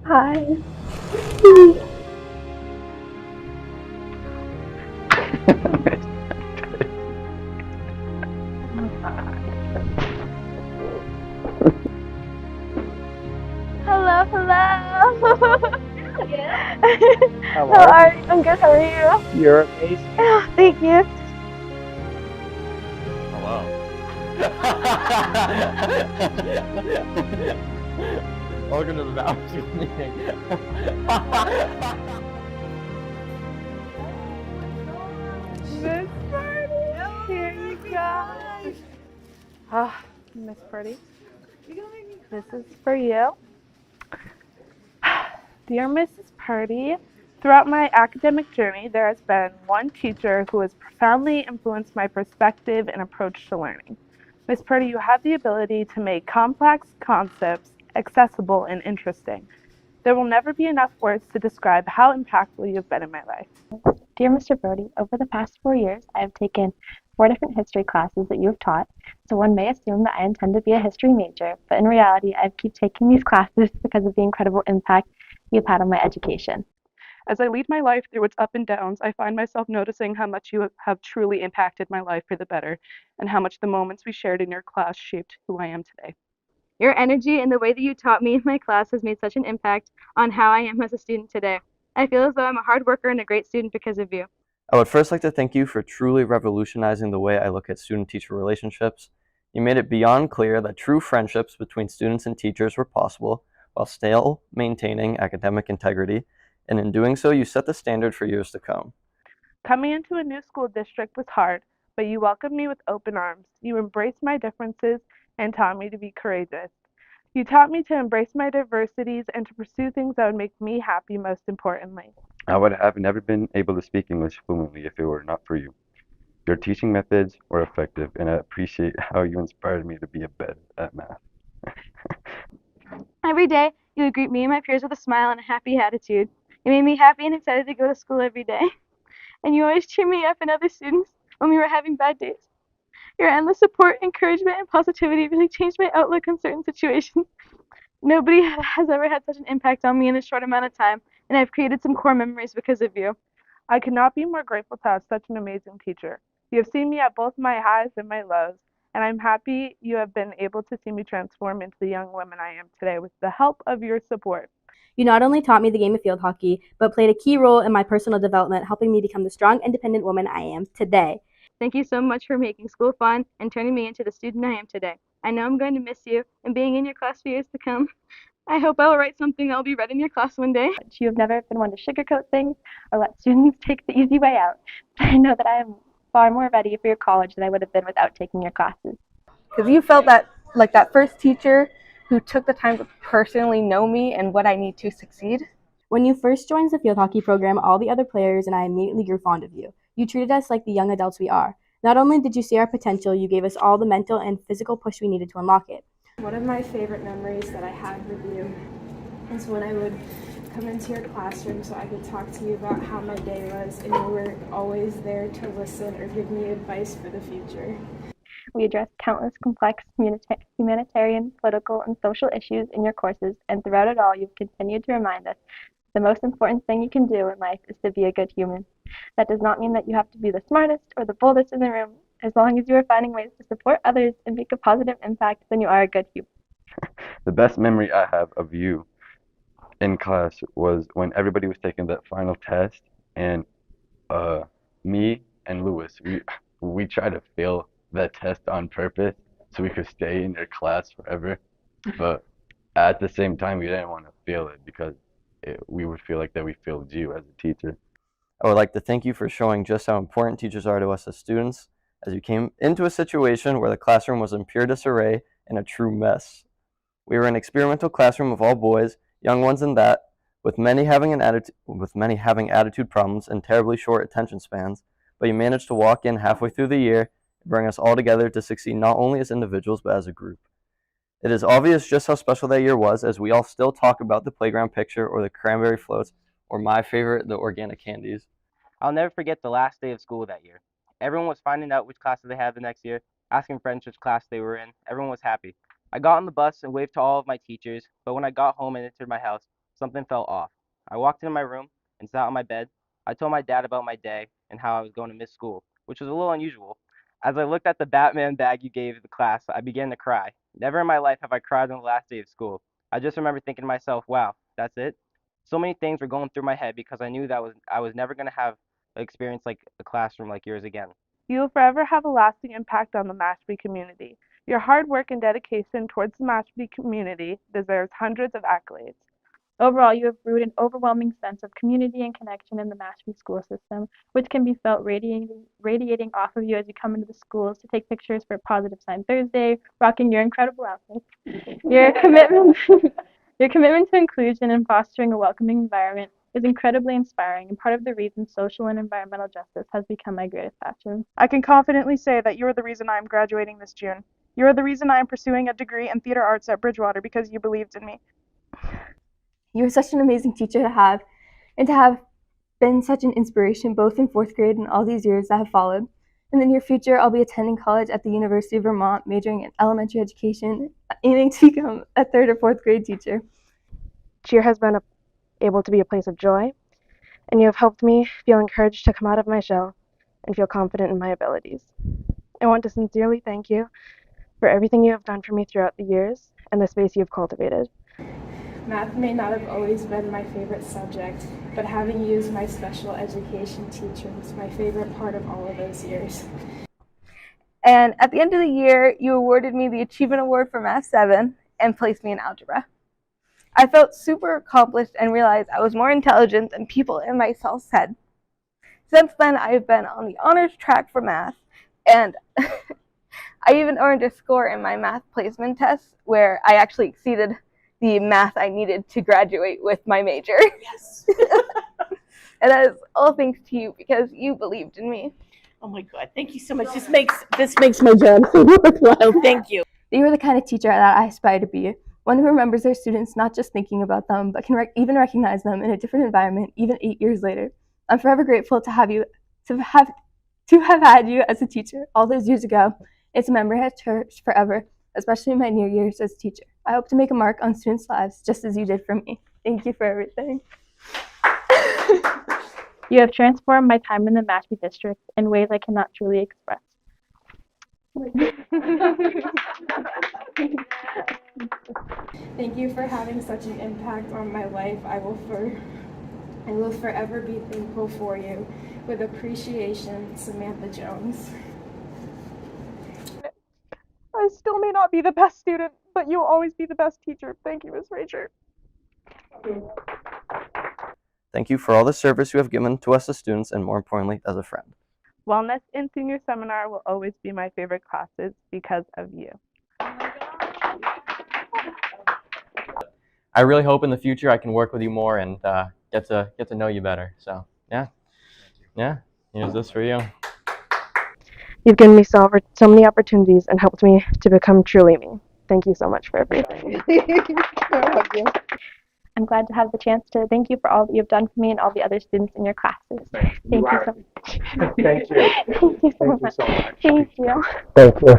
Hi. Hello, hello. How How are are you? you? I'm good. How are you? You're amazing. Oh, thank you. Hello. Welcome to the Baptist meeting. Miss Purdy, here you go. Oh, Miss Purdy, this is for you. Dear Mrs. Purdy, throughout my academic journey, there has been one teacher who has profoundly influenced my perspective and approach to learning. Miss Purdy, you have the ability to make complex concepts accessible and interesting. There will never be enough words to describe how impactful you have been in my life. Dear Mr. Brody, over the past 4 years, I have taken 4 different history classes that you have taught, so one may assume that I intend to be a history major, but in reality, I keep taking these classes because of the incredible impact you've had on my education. As I lead my life through its ups and downs, I find myself noticing how much you have truly impacted my life for the better, and how much the moments we shared in your class shaped who I am today. Your energy and the way that you taught me in my class has made such an impact on how I am as a student today. I feel as though I'm a hard worker and a great student because of you. I would first like to thank you for truly revolutionizing the way I look at student-teacher relationships. You made it beyond clear that true friendships between students and teachers were possible while still maintaining academic integrity, and in doing so, you set the standard for years to come. Coming into a new school district was hard, but you welcomed me with open arms. You embraced my differences and taught me to be courageous. You taught me to embrace my diversities and to pursue things that would make me happy, most importantly. I would have never been able to speak English fluently if it were not for you. Your teaching methods were effective, and I appreciate how you inspired me to be better at math. Every day, you would greet me and my peers with a smile and a happy attitude. It made me happy and excited to go to school every day. And you always cheer me up and other students when we were having bad days. Your endless support, encouragement, and positivity really changed my outlook on certain situations. Nobody has ever had such an impact on me in a short amount of time, and I've created some core memories because of you. I could not be more grateful to have such an amazing teacher. You have seen me at both my highs and my lows, and I'm happy you have been able to see me transform into the young woman I am today with the help of your support. You not only taught me the game of field hockey, but played a key role in my personal development, helping me become the strong, independent woman I am today. Thank you so much for making school fun and turning me into the student I am today. I know I'm going to miss you and being in your class for years to come. I hope I will write something that will be read in your class one day. You have never been one to sugarcoat things or let students take the easy way out. I know that I am far more ready for your college than I would have been without taking your classes. Because you felt that, like that first teacher who took the time to personally know me and what I need to succeed. When you first joined the field hockey program, all the other players and I immediately grew fond of you. You treated us like the young adults we are. Not only did you see our potential, you gave us all the mental and physical push we needed to unlock it. One of my favorite memories that I had with you is when I would come into your classroom so I could talk to you about how my day was, and you were always there to listen or give me advice for the future. We addressed countless complex humanitarian, political, and social issues in your courses, and throughout it all, you've continued to remind us the most important thing you can do in life is to be a good human. That does not mean that you have to be the smartest or the boldest in the room. As long as you are finding ways to support others and make a positive impact, then you are a good human. The best memory I have of you in class was when everybody was taking that final test, and me and Lewis, we tried to fail that test on purpose so we could stay in your class forever. But at the same time, we didn't want to fail it because we would feel like that we failed you as a teacher. I would like to thank you for showing just how important teachers are to us as students, as you came into a situation where the classroom was in pure disarray and a true mess. We were an experimental classroom of all boys, young ones and that, with many having attitude problems and terribly short attention spans, but you managed to walk in halfway through the year and bring us all together to succeed not only as individuals but as a group. It is obvious just how special that year was, as we all still talk about the playground picture or the cranberry floats, or my favorite, the organic candies. I'll never forget the last day of school that year. Everyone was finding out which classes they had the next year, asking friends which class they were in. Everyone was happy. I got on the bus and waved to all of my teachers, but when I got home and entered my house, something felt off. I walked into my room and sat on my bed. I told my dad about my day and how I was going to miss school, which was a little unusual. As I looked at the Batman bag you gave the class, I began to cry. Never in my life have I cried on the last day of school. I just remember thinking to myself, wow, that's it? So many things were going through my head because I knew that I was never going to have an experience like a classroom like yours again. You will forever have a lasting impact on the Mashpee community. Your hard work and dedication towards the Mashpee community deserves hundreds of accolades. Overall, you have brewed an overwhelming sense of community and connection in the Mashpee school system, which can be felt radiating off of you as you come into the schools to take pictures for Positive Sign Thursday, rocking your incredible outfits. Your commitment, your commitment to inclusion and fostering a welcoming environment is incredibly inspiring and part of the reason social and environmental justice has become my greatest passion. I can confidently say that you are the reason I am graduating this June. You are the reason I am pursuing a degree in theater arts at Bridgewater because you believed in me. You are such an amazing teacher to have, and to have been such an inspiration both in fourth grade and all these years that have followed. In the near future, I'll be attending college at the University of Vermont, majoring in elementary education, aiming to become a third or fourth grade teacher. Cheer has been able to be a place of joy, and you have helped me feel encouraged to come out of my shell and feel confident in my abilities. I want to sincerely thank you for everything you have done for me throughout the years and the space you have cultivated. Math may not have always been my favorite subject, but having you as my special education teacher was my favorite part of all of those years. And at the end of the year, you awarded me the Achievement Award for Math 7 and placed me in algebra. I felt super accomplished and realized I was more intelligent than people in myself said. Since then, I've been on the honors track for math, and I even earned a score in my math placement test where I actually exceeded the math I needed to graduate with my major. Yes. And that is all thanks to you because you believed in me. Oh my God, thank you so much. This makes my job so worthwhile. Thank you. You are the kind of teacher that I aspire to be. One who remembers their students not just thinking about them, but can even recognize them in a different environment, even 8 years later. I'm forever grateful to have had you as a teacher all those years ago. It's a memory I cherish forever, especially in my new years as a teacher. I hope to make a mark on students' lives just as you did for me. Thank you for everything. You have transformed my time in the Mashpee district in ways I cannot truly express. Thank you for having such an impact on my life. I will forever be thankful for you. With appreciation, Samantha Jones. I still may not be the best student, but you'll always be the best teacher. Thank you, Ms. Rager. Thank you for all the service you have given to us as students and, more importantly, as a friend. Wellness and Senior Seminar will always be my favorite classes because of you. I really hope in the future I can work with you more and get to know you better. So yeah, here's this for you. You've given me so many opportunities and helped me to become truly me. Thank you so much for everything. I'm glad to have the chance to thank you for all that you've done for me and all the other students in your classes. Thank you so much. Thank you. Thank you so much. Thank you. Thank you.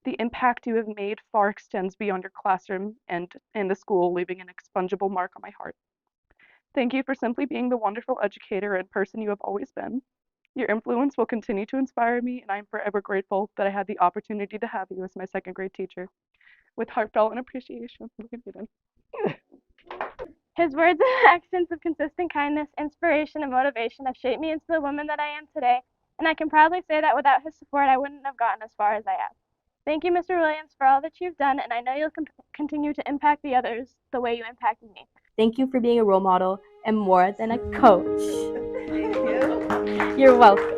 The impact you have made far extends beyond your classroom and in the school, leaving an inexpungible mark on my heart. Thank you for simply being the wonderful educator and person you have always been. Your influence will continue to inspire me, and I am forever grateful that I had the opportunity to have you as my second grade teacher. With heartfelt and appreciation, look at me then. His words and accents of consistent kindness, inspiration, and motivation have shaped me into the woman that I am today, and I can proudly say that without his support, I wouldn't have gotten as far as I have. Thank you, Mr. Williams, for all that you've done, and I know you'll continue to impact the others the way you impacted me. Thank you for being a role model and more than a coach. Thank you. You're welcome.